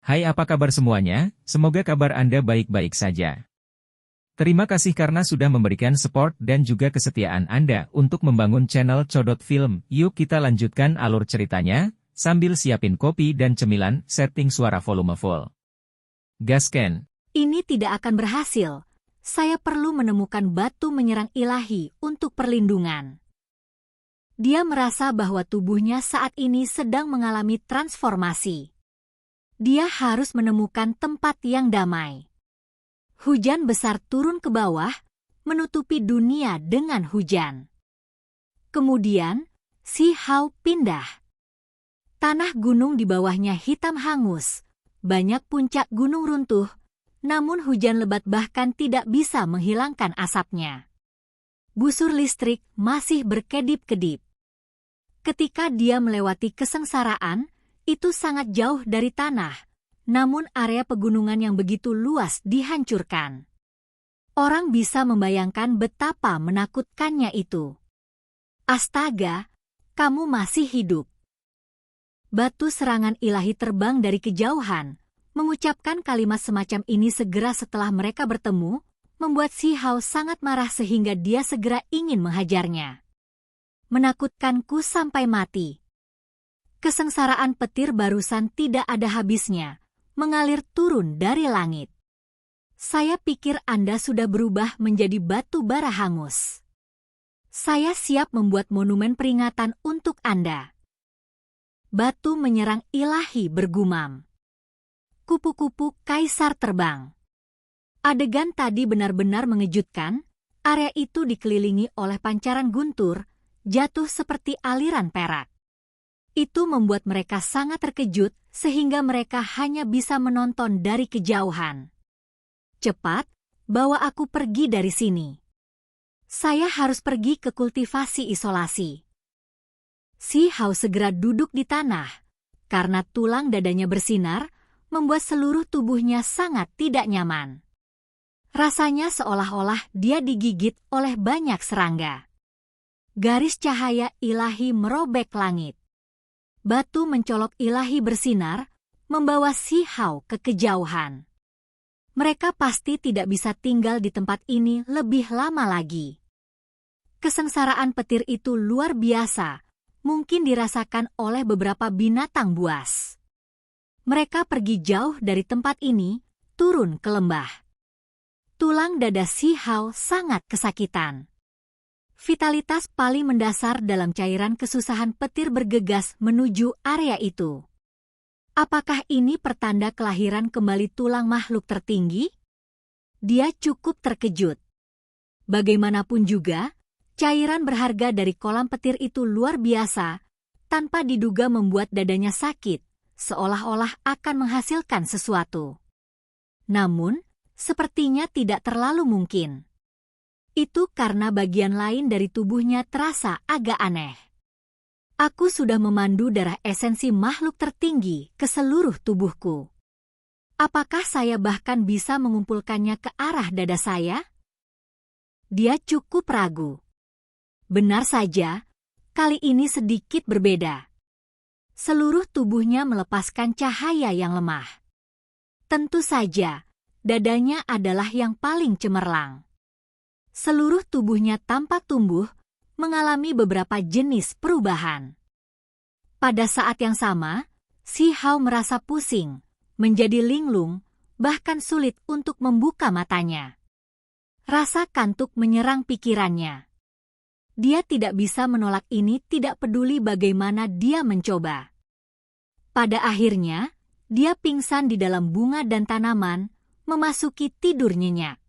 Hai, apa kabar semuanya? Semoga kabar Anda baik-baik saja. Terima kasih karena sudah memberikan support dan juga kesetiaan Anda untuk membangun channel Codot Film. Yuk kita lanjutkan alur ceritanya, sambil siapin kopi dan cemilan, setting suara volume full. Gasken. Ini tidak akan berhasil. Saya perlu menemukan batu menyerang ilahi untuk perlindungan. Dia merasa bahwa tubuhnya saat ini sedang mengalami transformasi. Dia harus menemukan tempat yang damai. Hujan besar turun ke bawah, menutupi dunia dengan hujan. Kemudian, Si Hao pindah. Tanah gunung di bawahnya hitam hangus, banyak puncak gunung runtuh, namun hujan lebat bahkan tidak bisa menghilangkan asapnya. Busur listrik masih berkedip-kedip. Ketika dia melewati kesengsaraan, itu sangat jauh dari tanah, namun area pegunungan yang begitu luas dihancurkan. Orang bisa membayangkan betapa menakutkannya itu. Astaga, kamu masih hidup. Batu serangan ilahi terbang dari kejauhan, mengucapkan kalimat semacam ini segera setelah mereka bertemu, membuat Si Hao sangat marah sehingga dia segera ingin menghajarnya. Menakutkanku sampai mati. Kesengsaraan petir barusan tidak ada habisnya, mengalir turun dari langit. Saya pikir Anda sudah berubah menjadi batu bara hangus. Saya siap membuat monumen peringatan untuk Anda. Batu menyerang ilahi bergumam. Kupu-kupu kaisar terbang. Adegan tadi benar-benar mengejutkan, area itu dikelilingi oleh pancaran guntur, jatuh seperti aliran perak. Itu membuat mereka sangat terkejut sehingga mereka hanya bisa menonton dari kejauhan. Cepat, bawa aku pergi dari sini. Saya harus pergi ke kultivasi isolasi. Si Hao segera duduk di tanah, karena tulang dadanya bersinar, membuat seluruh tubuhnya sangat tidak nyaman. Rasanya seolah-olah dia digigit oleh banyak serangga. Garis cahaya ilahi merobek langit. Batu mencolok ilahi bersinar, membawa Si Hao ke kejauhan. Mereka pasti tidak bisa tinggal di tempat ini lebih lama lagi. Kesengsaraan petir itu luar biasa, mungkin dirasakan oleh beberapa binatang buas. Mereka pergi jauh dari tempat ini, turun ke lembah. Tulang dada Si Hao sangat kesakitan. Vitalitas paling mendasar dalam cairan kesusahan petir bergegas menuju area itu. Apakah ini pertanda kelahiran kembali tulang makhluk tertinggi? Dia cukup terkejut. Bagaimanapun juga, cairan berharga dari kolam petir itu luar biasa, tanpa diduga membuat dadanya sakit, seolah-olah akan menghasilkan sesuatu. Namun, sepertinya tidak terlalu mungkin. Itu karena bagian lain dari tubuhnya terasa agak aneh. Aku sudah memandu darah esensi makhluk tertinggi ke seluruh tubuhku. Apakah saya bahkan bisa mengumpulkannya ke arah dada saya? Dia cukup ragu. Benar saja, kali ini sedikit berbeda. Seluruh tubuhnya melepaskan cahaya yang lemah. Tentu saja, dadanya adalah yang paling cemerlang. Seluruh tubuhnya tampak tumbuh, mengalami beberapa jenis perubahan. Pada saat yang sama, Si Hao merasa pusing, menjadi linglung, bahkan sulit untuk membuka matanya. Rasa kantuk menyerang pikirannya. Dia tidak bisa menolak ini, tidak peduli bagaimana dia mencoba. Pada akhirnya, dia pingsan di dalam bunga dan tanaman, memasuki tidur nyenyak.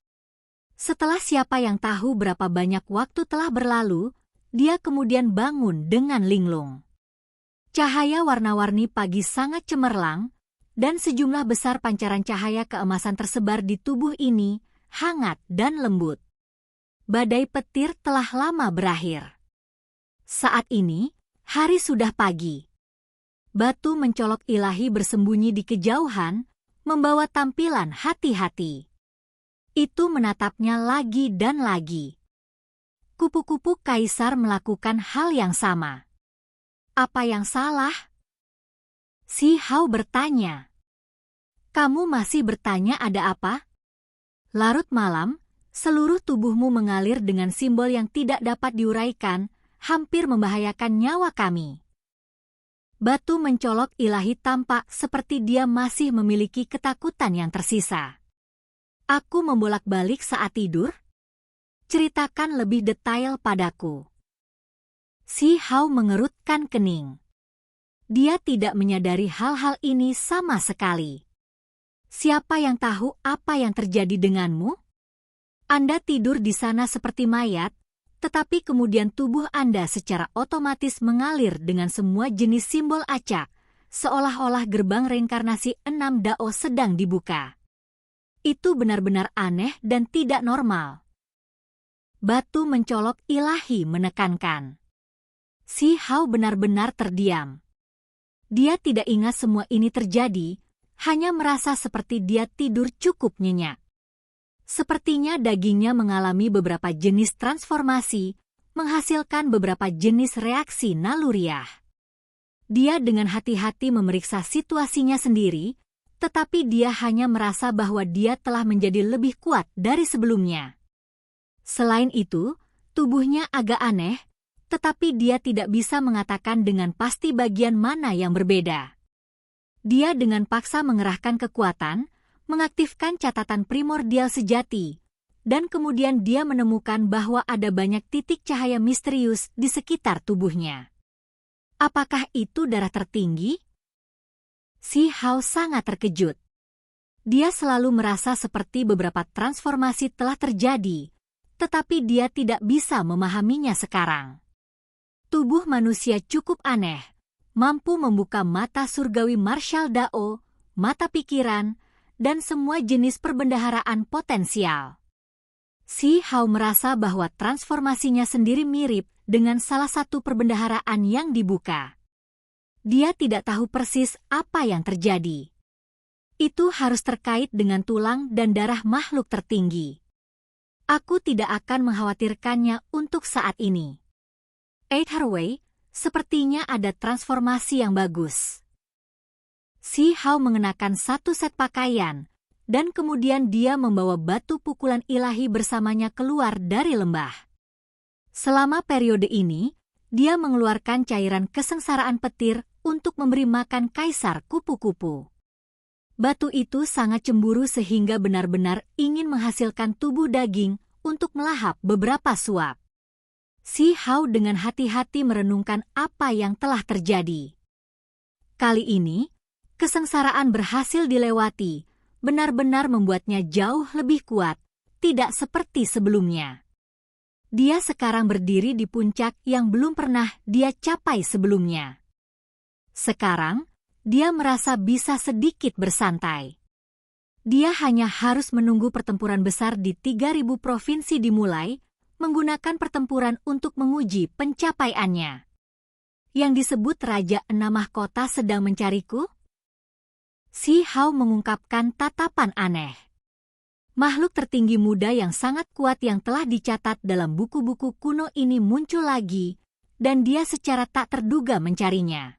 Setelah siapa yang tahu berapa banyak waktu telah berlalu, dia kemudian bangun dengan linglung. Cahaya warna-warni pagi sangat cemerlang, dan sejumlah besar pancaran cahaya keemasan tersebar di tubuh ini, hangat dan lembut. Badai petir telah lama berakhir. Saat ini, hari sudah pagi. Batu mencolok ilahi bersembunyi di kejauhan, membawa tampilan hati-hati. Itu menatapnya lagi dan lagi. Kupu-kupu kaisar melakukan hal yang sama. Apa yang salah? Si Hao bertanya. Kamu masih bertanya ada apa? Larut malam, seluruh tubuhmu mengalir dengan simbol yang tidak dapat diuraikan, hampir membahayakan nyawa kami. Batu mencolok ilahi tampak seperti dia masih memiliki ketakutan yang tersisa. Aku membolak-balik saat tidur? Ceritakan lebih detail padaku. Si Hao mengerutkan kening. Dia tidak menyadari hal-hal ini sama sekali. Siapa yang tahu apa yang terjadi denganmu? Anda tidur di sana seperti mayat, tetapi kemudian tubuh Anda secara otomatis mengalir dengan semua jenis simbol acak, seolah-olah gerbang reinkarnasi 6 Dao sedang dibuka. Itu benar-benar aneh dan tidak normal. Batu mencolok ilahi menekankan. Si Hao benar-benar terdiam. Dia tidak ingat semua ini terjadi, hanya merasa seperti dia tidur cukup nyenyak. Sepertinya dagingnya mengalami beberapa jenis transformasi, menghasilkan beberapa jenis reaksi naluriah. Dia dengan hati-hati memeriksa situasinya sendiri, tetapi dia hanya merasa bahwa dia telah menjadi lebih kuat dari sebelumnya. Selain itu, tubuhnya agak aneh, tetapi dia tidak bisa mengatakan dengan pasti bagian mana yang berbeda. Dia dengan paksa mengerahkan kekuatan, mengaktifkan catatan primordial sejati, dan kemudian dia menemukan bahwa ada banyak titik cahaya misterius di sekitar tubuhnya. Apakah itu darah tertinggi? Si Hao sangat terkejut. Dia selalu merasa seperti beberapa transformasi telah terjadi, tetapi dia tidak bisa memahaminya sekarang. Tubuh manusia cukup aneh, mampu membuka mata surgawi martial Dao, mata pikiran, dan semua jenis perbendaharaan potensial. Si Hao merasa bahwa transformasinya sendiri mirip dengan salah satu perbendaharaan yang dibuka. Dia tidak tahu persis apa yang terjadi. Itu harus terkait dengan tulang dan darah makhluk tertinggi. Aku tidak akan mengkhawatirkannya untuk saat ini. Hathaway, sepertinya ada transformasi yang bagus. Si Hao mengenakan satu set pakaian, dan kemudian dia membawa batu pukulan ilahi bersamanya keluar dari lembah. Selama periode ini, dia mengeluarkan cairan kesengsaraan petir untuk memberi makan kaisar kupu-kupu. Batu itu sangat cemburu sehingga benar-benar ingin menghasilkan tubuh daging untuk melahap beberapa suap. Si Hao dengan hati-hati merenungkan apa yang telah terjadi. Kali ini, kesengsaraan berhasil dilewati, benar-benar membuatnya jauh lebih kuat, tidak seperti sebelumnya. Dia sekarang berdiri di puncak yang belum pernah dia capai sebelumnya. Sekarang, dia merasa bisa sedikit bersantai. Dia hanya harus menunggu pertempuran besar di 3.000 provinsi dimulai, menggunakan pertempuran untuk menguji pencapaiannya. Yang disebut Raja 6 Mahkota sedang mencariku? Si Hao mengungkapkan tatapan aneh. Makhluk tertinggi muda yang sangat kuat yang telah dicatat dalam buku-buku kuno ini muncul lagi, dan dia secara tak terduga mencarinya.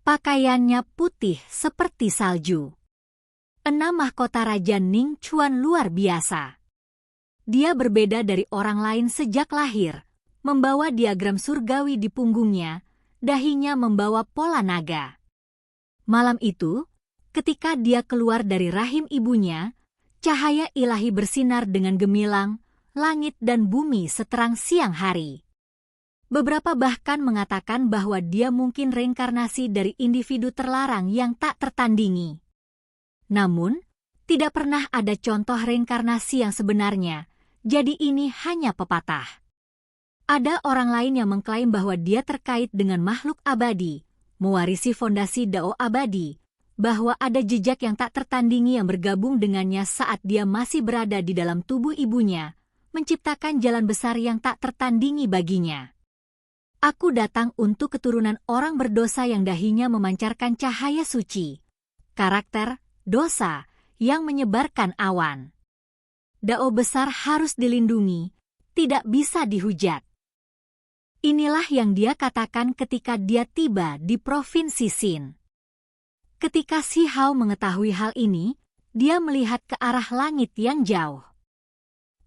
Pakaiannya putih seperti salju. 6 mahkota Raja Ning Chuan luar biasa. Dia berbeda dari orang lain sejak lahir, membawa diagram surgawi di punggungnya, dahinya membawa pola naga. Malam itu, ketika dia keluar dari rahim ibunya, cahaya ilahi bersinar dengan gemilang, langit dan bumi seterang siang hari. Beberapa bahkan mengatakan bahwa dia mungkin reinkarnasi dari individu terlarang yang tak tertandingi. Namun, tidak pernah ada contoh reinkarnasi yang sebenarnya, jadi ini hanya pepatah. Ada orang lain yang mengklaim bahwa dia terkait dengan makhluk abadi, mewarisi fondasi Dao abadi, bahwa ada jejak yang tak tertandingi yang bergabung dengannya saat dia masih berada di dalam tubuh ibunya, menciptakan jalan besar yang tak tertandingi baginya. Aku datang untuk keturunan orang berdosa yang dahinya memancarkan cahaya suci, karakter, dosa, yang menyebarkan awan. Dao besar harus dilindungi, tidak bisa dihujat. Inilah yang dia katakan ketika dia tiba di Provinsi Xin. Ketika Si Hao mengetahui hal ini, dia melihat ke arah langit yang jauh.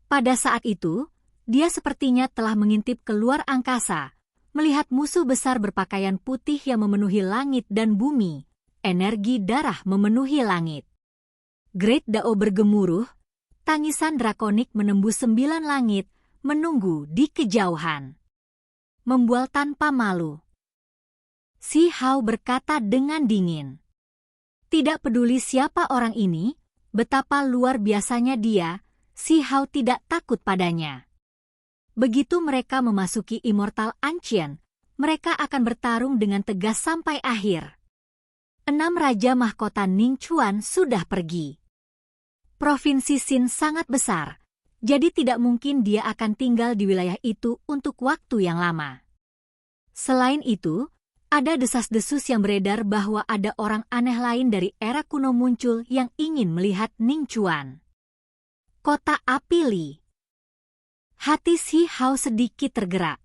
Pada saat itu, dia sepertinya telah mengintip keluar angkasa, melihat musuh besar berpakaian putih yang memenuhi langit dan bumi, energi darah memenuhi langit. Great Dao bergemuruh, tangisan drakonik menembus 9 langit, menunggu di kejauhan. Membual tanpa malu. Si Hao berkata dengan dingin. Tidak peduli siapa orang ini, betapa luar biasanya dia, Si Hao tidak takut padanya. Begitu mereka memasuki Immortal Ancient, mereka akan bertarung dengan tegas sampai akhir. 6 Raja Mahkota Ning Chuan sudah pergi. Provinsi Xin sangat besar, jadi tidak mungkin dia akan tinggal di wilayah itu untuk waktu yang lama. Selain itu, ada desas-desus yang beredar bahwa ada orang aneh lain dari era kuno muncul yang ingin melihat Ning Chuan. Kota Api Li. Hati Si Hao sedikit tergerak.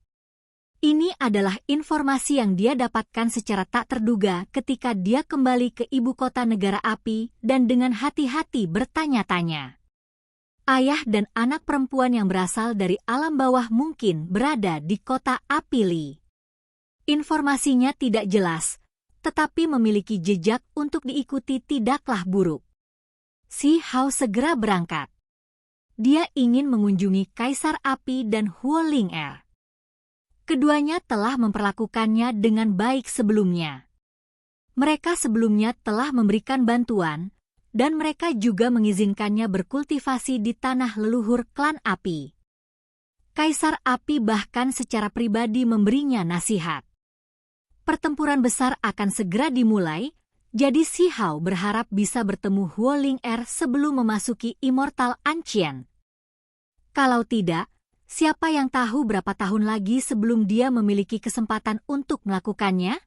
Ini adalah informasi yang dia dapatkan secara tak terduga ketika dia kembali ke ibu kota negara api dan dengan hati-hati bertanya-tanya. Ayah dan anak perempuan yang berasal dari alam bawah mungkin berada di kota Api Li. Informasinya tidak jelas, tetapi memiliki jejak untuk diikuti tidaklah buruk. Si Hao segera berangkat. Dia ingin mengunjungi Kaisar Api dan Huo Ling Er. Keduanya telah memperlakukannya dengan baik sebelumnya. Mereka sebelumnya telah memberikan bantuan, dan mereka juga mengizinkannya berkultivasi di tanah leluhur klan Api. Kaisar Api bahkan secara pribadi memberinya nasihat. Pertempuran besar akan segera dimulai, jadi Si Hao berharap bisa bertemu Huo Ling Er sebelum memasuki Immortal Ancient. Kalau tidak, siapa yang tahu berapa tahun lagi sebelum dia memiliki kesempatan untuk melakukannya?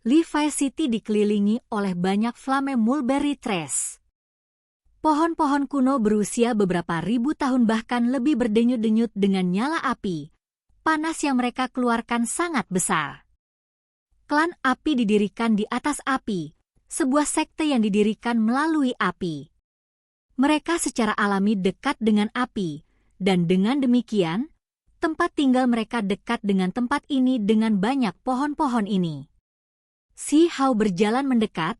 Levi City dikelilingi oleh banyak flame mulberry trees. Pohon-pohon kuno berusia beberapa ribu tahun bahkan lebih berdenyut-denyut dengan nyala api. Panas yang mereka keluarkan sangat besar. Klan Api didirikan di atas api, sebuah sekte yang didirikan melalui api. Mereka secara alami dekat dengan api, dan dengan demikian, tempat tinggal mereka dekat dengan tempat ini dengan banyak pohon-pohon ini. Si Hao berjalan mendekat,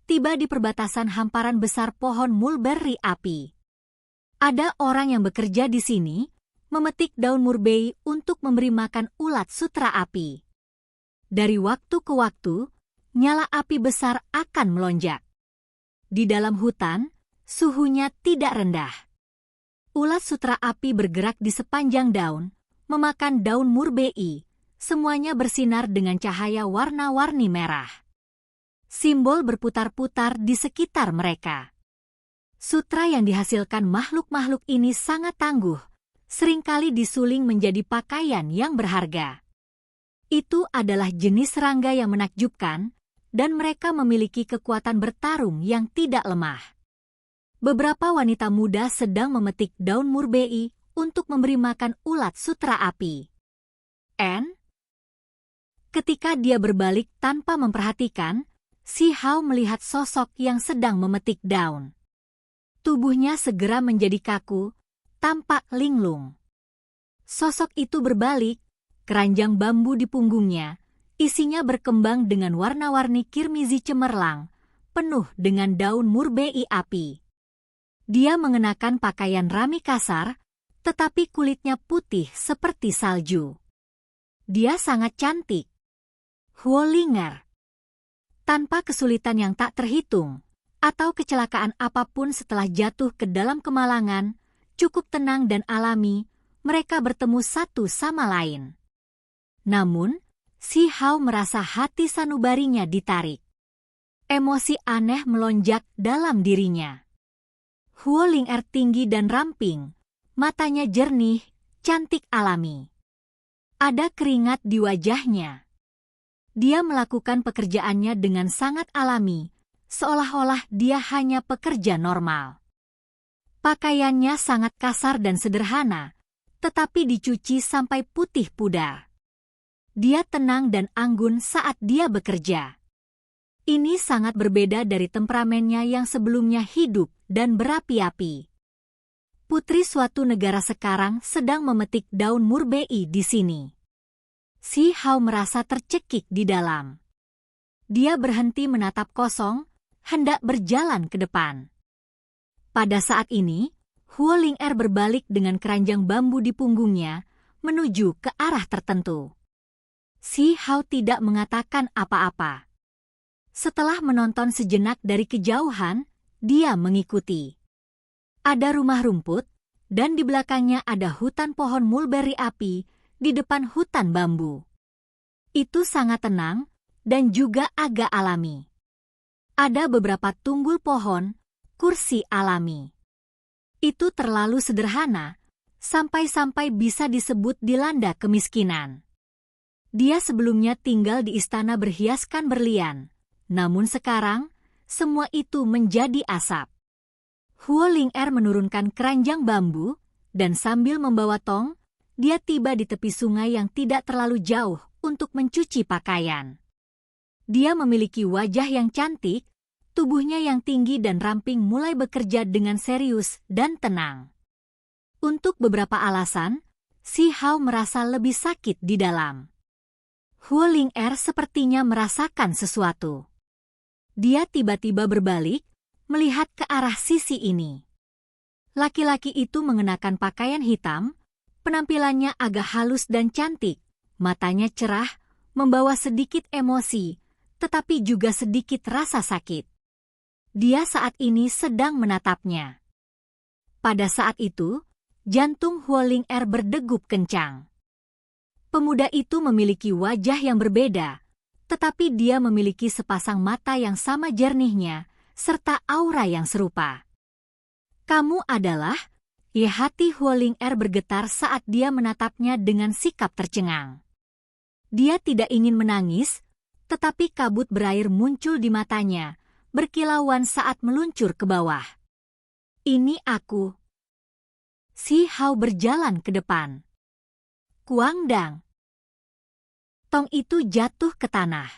tiba di perbatasan hamparan besar pohon mulberry api. Ada orang yang bekerja di sini, memetik daun murbei untuk memberi makan ulat sutra api. Dari waktu ke waktu, nyala api besar akan melonjak. Di dalam hutan, suhunya tidak rendah. Ulat sutra api bergerak di sepanjang daun, memakan daun murbei, semuanya bersinar dengan cahaya warna-warni merah. Simbol berputar-putar di sekitar mereka. Sutra yang dihasilkan makhluk-makhluk ini sangat tangguh, seringkali disuling menjadi pakaian yang berharga. Itu adalah jenis serangga yang menakjubkan, dan mereka memiliki kekuatan bertarung yang tidak lemah. Beberapa wanita muda sedang memetik daun murbei untuk memberi makan ulat sutra api. Ketika dia berbalik tanpa memperhatikan, Si Hao melihat sosok yang sedang memetik daun. Tubuhnya segera menjadi kaku, tampak linglung. Sosok itu berbalik, keranjang bambu di punggungnya, isinya berkembang dengan warna-warni kirmizi cemerlang, penuh dengan daun murbei api. Dia mengenakan pakaian rami kasar, tetapi kulitnya putih seperti salju. Dia sangat cantik. Huo Ling Er. Tanpa kesulitan yang tak terhitung, atau kecelakaan apapun setelah jatuh ke dalam kemalangan, cukup tenang dan alami, mereka bertemu satu sama lain. Namun, Si Hao merasa hati sanubarinya ditarik. Emosi aneh melonjak dalam dirinya. Huo Ling Er tinggi dan ramping, matanya jernih, cantik alami. Ada keringat di wajahnya. Dia melakukan pekerjaannya dengan sangat alami, seolah-olah dia hanya pekerja normal. Pakaiannya sangat kasar dan sederhana, tetapi dicuci sampai putih pudar. Dia tenang dan anggun saat dia bekerja. Ini sangat berbeda dari temperamennya yang sebelumnya hidup dan berapi-api. Putri suatu negara sekarang sedang memetik daun murbei di sini. Si Hao merasa tercekik di dalam. Dia berhenti menatap kosong, hendak berjalan ke depan. Pada saat ini, Huo Ling'er berbalik dengan keranjang bambu di punggungnya, menuju ke arah tertentu. Si Hao tidak mengatakan apa-apa. Setelah menonton sejenak dari kejauhan, dia mengikuti. Ada rumah rumput, dan di belakangnya ada hutan pohon mulberry api di depan hutan bambu. Itu sangat tenang dan juga agak alami. Ada beberapa tunggul pohon, kursi alami. Itu terlalu sederhana, sampai-sampai bisa disebut dilanda kemiskinan. Dia sebelumnya tinggal di istana berhiaskan berlian, namun sekarang semua itu menjadi asap. Huo Ling'er menurunkan keranjang bambu, dan sambil membawa tong, dia tiba di tepi sungai yang tidak terlalu jauh untuk mencuci pakaian. Dia memiliki wajah yang cantik, tubuhnya yang tinggi dan ramping mulai bekerja dengan serius dan tenang. Untuk beberapa alasan, Si Hao merasa lebih sakit di dalam. Huo Ling'er sepertinya merasakan sesuatu. Dia tiba-tiba berbalik, melihat ke arah sisi ini. Laki-laki itu mengenakan pakaian hitam, penampilannya agak halus dan cantik, matanya cerah, membawa sedikit emosi, tetapi juga sedikit rasa sakit. Dia saat ini sedang menatapnya. Pada saat itu, jantung Huo Ling'er berdegup kencang. Pemuda itu memiliki wajah yang berbeda, tetapi dia memiliki sepasang mata yang sama jernihnya, serta aura yang serupa. Kamu adalah? Hati Huo Ling'er bergetar saat dia menatapnya dengan sikap tercengang. Dia tidak ingin menangis, tetapi kabut berair muncul di matanya, berkilauan saat meluncur ke bawah. Ini aku. Si Hao berjalan ke depan. Kuangdang. Tong itu jatuh ke tanah.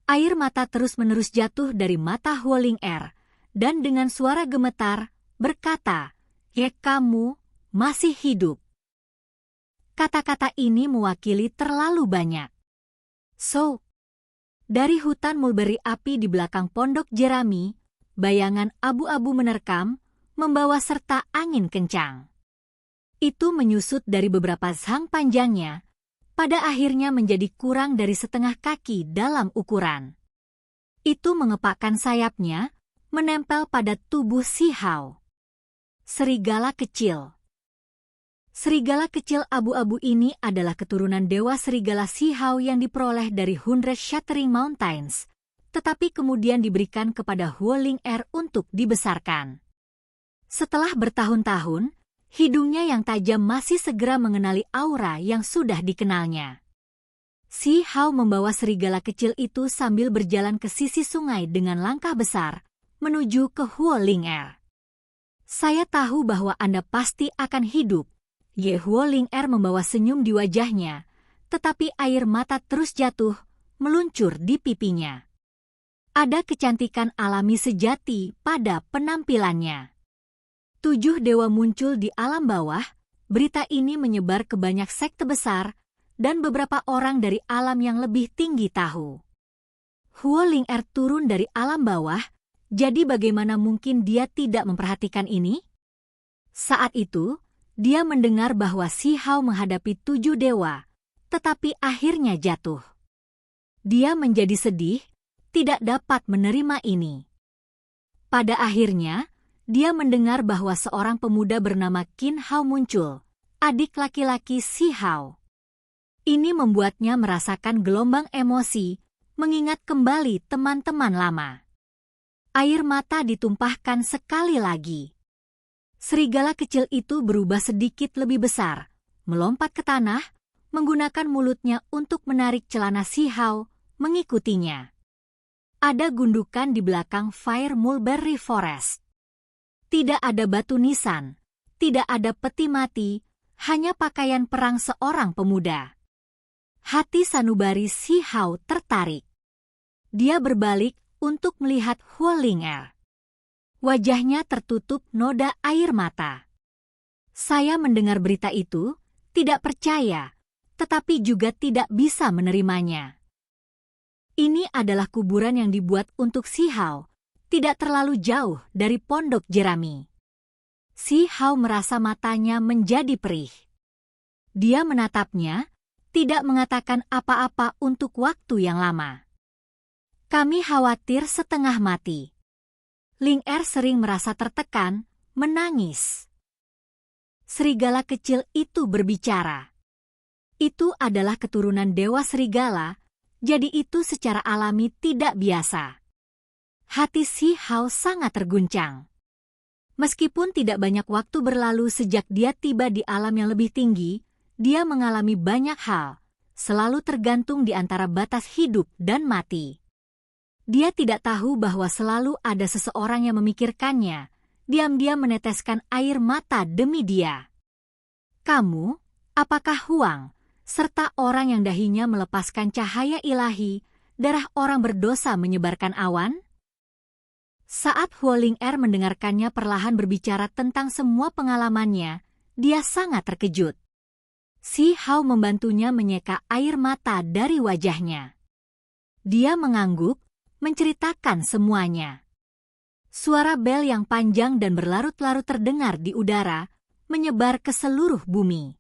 Air mata terus-menerus jatuh dari mata Huo Ling'er, dan dengan suara gemetar, berkata, kamu masih hidup." Kata-kata ini mewakili terlalu banyak. So, dari hutan mulberry api di belakang pondok jerami, bayangan abu-abu menerkam, membawa serta angin kencang. Itu menyusut dari beberapa zhang panjangnya, pada akhirnya menjadi kurang dari setengah kaki dalam ukuran. Itu mengepakkan sayapnya, menempel pada tubuh Si Hao. Serigala kecil. Serigala kecil abu-abu ini adalah keturunan dewa serigala Si Hao yang diperoleh dari Hundred Shattering Mountains, tetapi kemudian diberikan kepada Huo Ling'er untuk dibesarkan. Setelah bertahun-tahun, hidungnya yang tajam masih segera mengenali aura yang sudah dikenalnya. Si Hao membawa serigala kecil itu sambil berjalan ke sisi sungai dengan langkah besar, menuju ke Huo Ling'er. "Saya tahu bahwa Anda pasti akan hidup." Huo Ling'er membawa senyum di wajahnya, tetapi air mata terus jatuh, meluncur di pipinya. Ada kecantikan alami sejati pada penampilannya. 7 dewa muncul di alam bawah, berita ini menyebar ke banyak sekte besar, dan beberapa orang dari alam yang lebih tinggi tahu. Huo Ling'er turun dari alam bawah, jadi bagaimana mungkin dia tidak memperhatikan ini? Saat itu, dia mendengar bahwa Si Hao menghadapi 7 dewa, tetapi akhirnya jatuh. Dia menjadi sedih, tidak dapat menerima ini. Pada akhirnya, dia mendengar bahwa seorang pemuda bernama Qin Hao muncul, adik laki-laki Si Hao. Ini membuatnya merasakan gelombang emosi, mengingat kembali teman-teman lama. Air mata ditumpahkan sekali lagi. Serigala kecil itu berubah sedikit lebih besar, melompat ke tanah, menggunakan mulutnya untuk menarik celana Si Hao, mengikutinya. Ada gundukan di belakang Fire Mulberry Forest. Tidak ada batu nisan, tidak ada peti mati, hanya pakaian perang seorang pemuda. Hati sanubari Si Hao tertarik. Dia berbalik untuk melihat Huo Ling'er. Wajahnya tertutup noda air mata. Saya mendengar berita itu, tidak percaya, tetapi juga tidak bisa menerimanya. Ini adalah kuburan yang dibuat untuk Si Hao, tidak terlalu jauh dari pondok jerami. Si Hao merasa matanya menjadi perih. Dia menatapnya, tidak mengatakan apa-apa untuk waktu yang lama. Kami khawatir setengah mati. Ling'er sering merasa tertekan, menangis. Serigala kecil itu berbicara. Itu adalah keturunan dewa serigala, jadi itu secara alami tidak biasa. Hati Si Hao sangat terguncang. Meskipun tidak banyak waktu berlalu sejak dia tiba di alam yang lebih tinggi, dia mengalami banyak hal, selalu tergantung di antara batas hidup dan mati. Dia tidak tahu bahwa selalu ada seseorang yang memikirkannya, diam-diam meneteskan air mata demi dia. Kamu, apakah Huang, serta orang yang dahinya melepaskan cahaya ilahi, darah orang berdosa menyebarkan awan? Saat Huo Ling'er mendengarkannya perlahan berbicara tentang semua pengalamannya, dia sangat terkejut. Si Hao membantunya menyeka air mata dari wajahnya. Dia mengangguk, menceritakan semuanya. Suara bel yang panjang dan berlarut-larut terdengar di udara, menyebar ke seluruh bumi.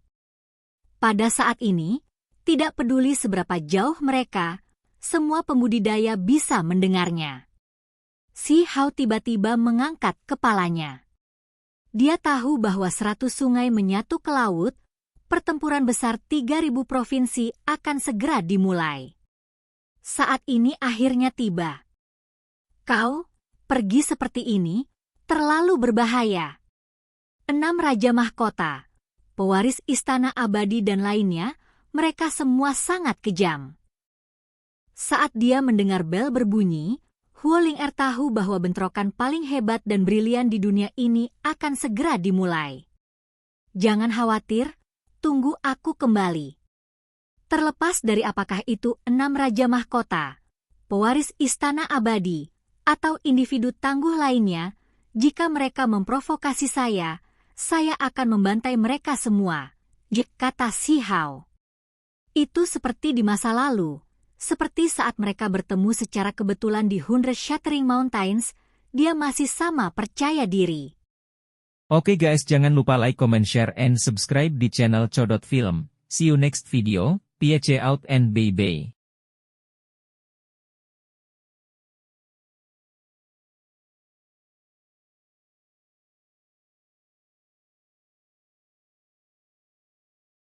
Pada saat ini, tidak peduli seberapa jauh mereka, semua pembudidaya bisa mendengarnya. Si Hao tiba-tiba mengangkat kepalanya. Dia tahu bahwa 100 sungai menyatu ke laut, pertempuran besar 3.000 provinsi akan segera dimulai. Saat ini akhirnya tiba. Kau, pergi seperti ini, terlalu berbahaya. 6 Raja Mahkota, pewaris istana abadi dan lainnya, mereka semua sangat kejam. Saat dia mendengar bel berbunyi, Huo Ling'er tahu bahwa bentrokan paling hebat dan brilian di dunia ini akan segera dimulai. Jangan khawatir, tunggu aku kembali. Terlepas dari apakah itu 6 Raja Mahkota, pewaris istana abadi, atau individu tangguh lainnya, jika mereka memprovokasi saya akan membantai mereka semua, kata Si Hao. Itu seperti di masa lalu. Seperti saat mereka bertemu secara kebetulan di 100 Shattering Mountains, dia masih sama percaya diri. Oke guys, jangan lupa like, comment, share, and subscribe di channel Codot Film. See you next video, peace out and bye-bye.